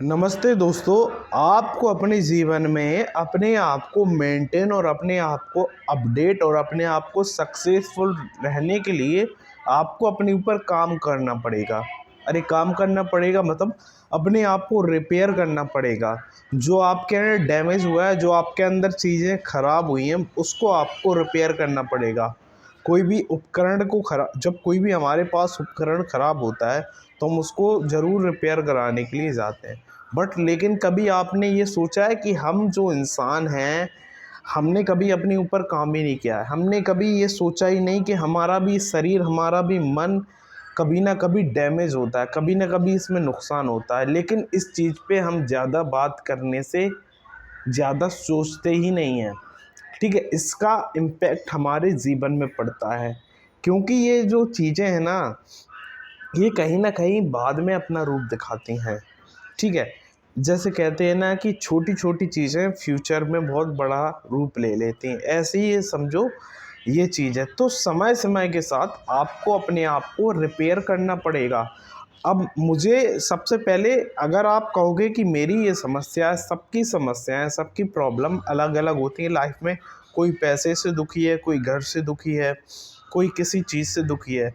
नमस्ते दोस्तों। आपको अपने जीवन में अपने आप को मेंटेन और अपने आप को अपडेट और अपने आप को सक्सेसफुल रहने के लिए आपको अपने ऊपर काम करना पड़ेगा। अरे काम करना पड़ेगा मतलब अपने आप को रिपेयर करना पड़ेगा। जो आपके अंदर डैमेज हुआ है, जो आपके अंदर चीज़ें खराब हुई हैं, उसको आपको रिपेयर करना पड़ेगा। कोई भी उपकरण को खरा जब कोई भी हमारे पास उपकरण ख़राब होता है तो हम उसको ज़रूर रिपेयर कराने के लिए जाते हैं। बट लेकिन कभी आपने ये सोचा है कि हम जो इंसान हैं, हमने कभी अपने ऊपर काम ही नहीं किया है। हमने कभी ये सोचा ही नहीं कि हमारा भी शरीर, हमारा भी मन कभी ना कभी डैमेज होता है, कभी ना कभी इसमें नुकसान होता है। लेकिन इस चीज़ पे हम ज़्यादा बात करने से ज़्यादा सोचते ही नहीं हैं। ठीक है, इसका इम्पैक्ट हमारे जीवन में पड़ता है, क्योंकि ये जो चीज़ें हैं ना, ये कहीं न कहीं बाद में अपना रूप दिखाती हैं। ठीक है, जैसे कहते हैं ना कि छोटी-छोटी चीज़ें फ्यूचर में बहुत बड़ा रूप ले लेती हैं, ऐसे ही ये समझो ये चीज़ है। तो समय-समय के साथ आपको अपने आप को रिपेयर करना पड़ेगा। अब मुझे सबसे पहले, अगर आप कहोगे कि मेरी ये समस्या है, सबकी समस्या है, सबकी प्रॉब्लम अलग-अलग होती है लाइफ में। कोई पैसे से दुखी है, कोई घर से दुखी है, कोई किसी चीज़ से दुखी है।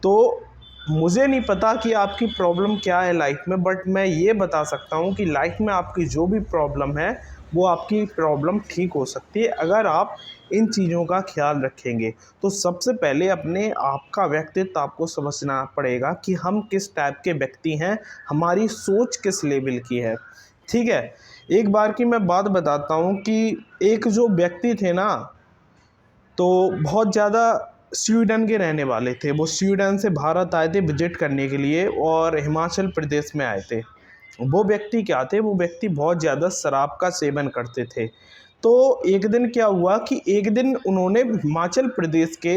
तो मुझे नहीं पता कि आपकी प्रॉब्लम क्या है लाइफ में, बट मैं ये बता सकता हूँ कि लाइफ में आपकी जो भी प्रॉब्लम है, वो आपकी प्रॉब्लम ठीक हो सकती है अगर आप इन चीज़ों का ख्याल रखेंगे। तो सबसे पहले अपने आप का व्यक्तित्व आपको समझना पड़ेगा कि हम किस टाइप के व्यक्ति हैं, हमारी सोच किस लेवल की है। ठीक है, एक बार की मैं बात बताता हूँ कि एक जो व्यक्ति थे ना, तो बहुत ज़्यादा स्वीडन के रहने वाले थे। वो स्वीडन से भारत आए थे विज़िट करने के लिए और हिमाचल प्रदेश में आए थे। वो व्यक्ति क्या थे, वो व्यक्ति बहुत ज़्यादा शराब का सेवन करते थे। तो एक दिन क्या हुआ कि एक दिन उन्होंने हिमाचल प्रदेश के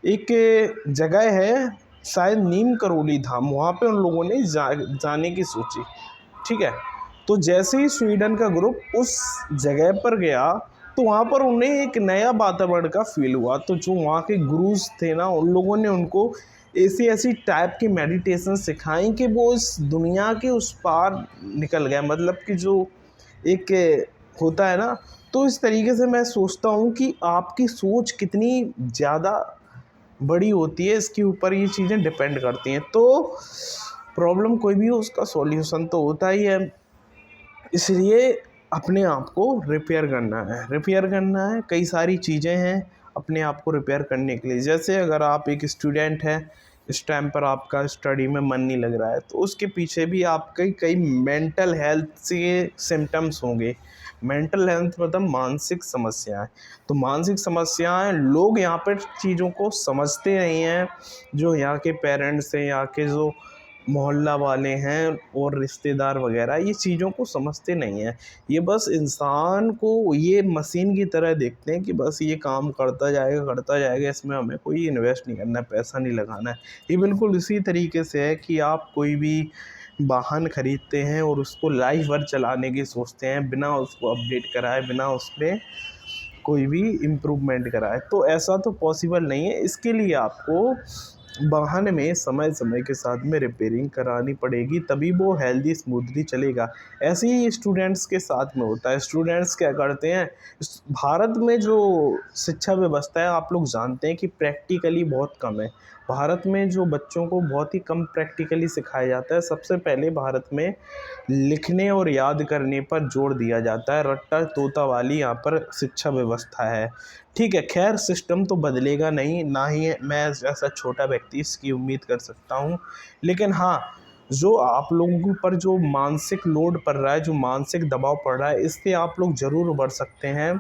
एक जगह है, शायद नीम करोली धाम, वहाँ पे उन लोगों ने जाने की सोची। ठीक है, तो जैसे ही स्वीडन का ग्रुप उस जगह पर गया, तो वहाँ पर उन्हें एक नया वातावरण का फ़ील हुआ। तो जो वहाँ के गुरुज़ थे ना, उन लोगों ने उनको ऐसी-ऐसी टाइप की मेडिटेशन सिखाई कि वो इस दुनिया के उस पार निकल गए। मतलब कि जो एक होता है ना, तो इस तरीके से मैं सोचता हूँ कि आपकी सोच कितनी ज़्यादा बड़ी होती है, इसके ऊपर ये चीज़ें डिपेंड करती हैं। तो प्रॉब्लम कोई भी हो, उसका सॉल्यूशन तो होता ही है। इसलिए अपने आप को रिपेयर करना है, रिपेयर करना है। कई सारी चीज़ें हैं अपने आप को रिपेयर करने के लिए। जैसे अगर आप एक स्टूडेंट हैं, इस टाइम पर आपका स्टडी में मन नहीं लग रहा है, तो उसके पीछे भी आपके कई मेंटल हेल्थ से सिम्पटम्स होंगे। मेंटल हेल्थ मतलब मानसिक समस्याएं। तो मानसिक समस्याएं लोग यहाँ पर चीज़ों को समझते नहीं हैं। जो यहाँ के पेरेंट्स हैं, यहाँ के जो मोहल्ला वाले हैं और रिश्तेदार वगैरह, ये चीज़ों को समझते नहीं हैं। ये बस इंसान को ये मशीन की तरह देखते हैं कि बस ये काम करता जाएगा, इसमें हमें कोई इन्वेस्ट नहीं करना है, पैसा नहीं लगाना है। ये बिल्कुल इसी तरीके से है कि आप कोई भी वाहन खरीदते हैं और उसको लाइफ भर चलाने की सोचते हैं, बिना उसको अपडेट कराए, बिना उसमें कोई भी इम्प्रूवमेंट कराए। तो ऐसा तो पॉसिबल नहीं है। इसके लिए आपको वाहन में समय समय के साथ में रिपेयरिंग करानी पड़ेगी, तभी वो हेल्दी स्मूथली चलेगा। ऐसे ही स्टूडेंट्स के साथ में होता है। स्टूडेंट्स क्या करते हैं, भारत में जो शिक्षा व्यवस्था है, आप लोग जानते हैं कि प्रैक्टिकली बहुत कम है। भारत में जो बच्चों को बहुत ही कम प्रैक्टिकली सिखाया जाता है। सबसे पहले भारत में लिखने और याद करने पर जोर दिया जाता है। रट्टा तोता वाली यहाँ पर शिक्षा व्यवस्था है। ठीक है, खैर सिस्टम तो बदलेगा नहीं, ना ही मैं जैसा छोटा व्यक्ति इसकी उम्मीद कर सकता हूँ। लेकिन हाँ, जो आप लोगों के ऊपर जो मानसिक लोड पड़ रहा है, जो मानसिक दबाव पड़ रहा है, इससे आप लोग ज़रूर उभर सकते हैं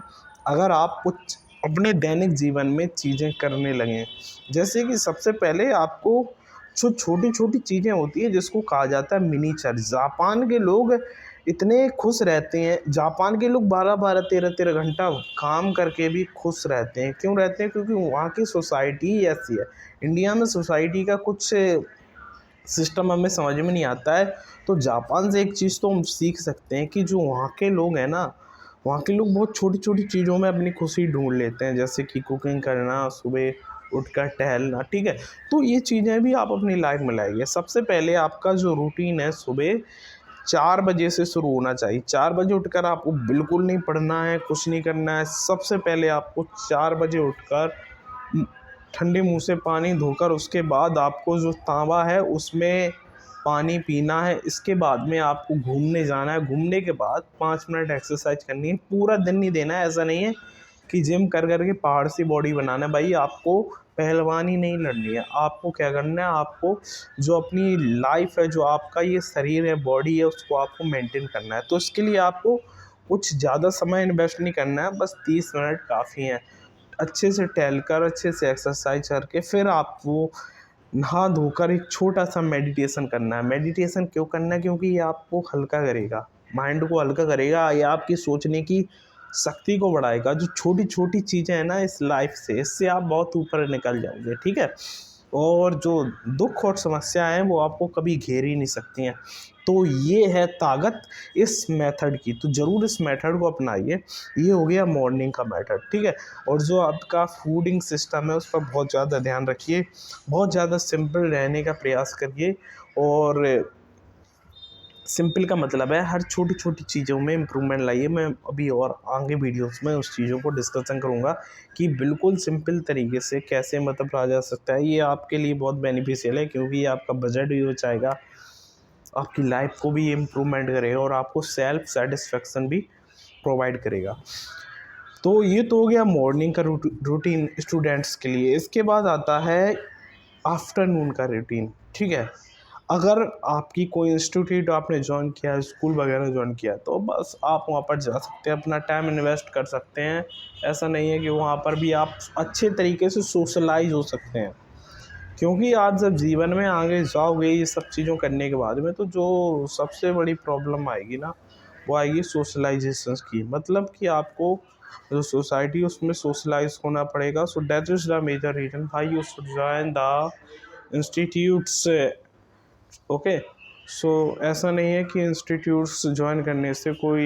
अगर आप कुछ अपने दैनिक जीवन में चीज़ें करने लगें। जैसे कि सबसे पहले आपको जो छोटी-छोटी चीज़ें होती हैं, जिसको कहा जाता है मिनीचर। जापान के लोग इतने खुश रहते हैं, जापान के लोग 12-12, 13-13 घंटा काम करके भी खुश रहते हैं। क्यों रहते हैं? क्योंकि वहाँ की सोसाइटी ही ऐसी है। इंडिया में सोसाइटी का कुछ सिस्टम हमें समझ में नहीं आता है। तो जापान से एक चीज़ तो हम सीख सकते हैं कि जो वहाँ के लोग हैं ना, वहाँ के लोग बहुत छोटी-छोटी चीज़ों में अपनी खुशी ढूँढ लेते हैं, जैसे कि कुकिंग करना, सुबह उठकर टहलना, ठीक है? तो ये चीज़ें भी आप अपनी लाइफ़ में लाइए। सबसे पहले आपका जो रूटीन है सुबह 4 बजे से शुरू होना चाहिए। 4 बजे उठकर आपको बिल्कुल नहीं पढ़ना है, कुछ नहीं करना है। सबसे पहले आपको 4 बजे उठकर ठंडे मुंह से पानी धोकर उसके बाद आपको जो तांबा है उसमें पानी पीना है। इसके बाद में आपको घूमने जाना है। घूमने के बाद 5 मिनट एक्सरसाइज करनी है। पूरा दिन नहीं देना है, ऐसा नहीं है कि जिम कर के पहाड़ सी बॉडी बनाना है। भाई आपको पहलवानी नहीं लड़नी है। आपको क्या करना है, आपको जो अपनी लाइफ है, जो आपका ये शरीर है, बॉडी है, उसको आपको मेंटेन करना है। तो इसके लिए आपको कुछ ज़्यादा समय इन्वेस्ट नहीं करना है, बस 30 मिनट काफ़ी हैं। अच्छे से टहलकर, अच्छे से एक्सरसाइज करके फिर आपको नहा धोकर एक छोटा सा मेडिटेशन करना है। मेडिटेशन क्यों करना है? क्योंकि ये आपको हल्का करेगा, माइंड को हल्का करेगा, ये आपकी सोचने की शक्ति को बढ़ाएगा। जो छोटी छोटी चीज़ें हैं ना इस लाइफ से, इससे आप बहुत ऊपर निकल जाओगे, ठीक है। और जो दुख और समस्या हैं वो आपको कभी घेर ही नहीं सकती हैं। तो ये है ताकत इस मेथड की। तो ज़रूर इस मेथड को अपनाइए। ये हो गया मॉर्निंग का मेथड, ठीक है। और जो आपका फूडिंग सिस्टम है उस पर बहुत ज़्यादा ध्यान रखिए, बहुत ज़्यादा सिंपल रहने का प्रयास करिए। और सिंपल का मतलब है हर छोटी छोटी चीज़ों में इम्प्रूवमेंट लाइए। मैं अभी और आगे वीडियोस में उस चीज़ों को डिस्कशन करूँगा कि बिल्कुल सिंपल तरीके से कैसे मतलब रहा जा सकता है। ये आपके लिए बहुत बेनिफिशियल है, क्योंकि ये आपका बजट भी बचाएगा, आपकी लाइफ को भी इम्प्रूवमेंट करेगा और आपको सेल्फ सेटिस्फेक्शन भी प्रोवाइड करेगा। तो ये तो हो गया मॉर्निंग का रूटीन स्टूडेंट्स के लिए। इसके बाद आता है आफ्टरनून का रूटीन, ठीक है। अगर आपकी कोई इंस्टीट्यूट आपने ज्वाइन किया है, स्कूल वगैरह ज्वाइन किया है, तो बस आप वहाँ पर जा सकते हैं, अपना टाइम इन्वेस्ट कर सकते हैं। ऐसा नहीं है कि वहाँ पर भी आप अच्छे तरीके से सोशलाइज हो सकते हैं। क्योंकि आप जब जीवन में आगे जाओगे ये सब चीज़ों करने के बाद में, तो जो सबसे बड़ी प्रॉब्लम आएगी ना, वो आएगी सोशलाइजेशन की। मतलब कि आपको जो सोसाइटी उसमें सोशलाइज होना पड़ेगा। So that is the major reason why you should join the institutes. Okay, so ऐसा नहीं है कि इंस्टीट्यूट्स ज्वाइन करने से कोई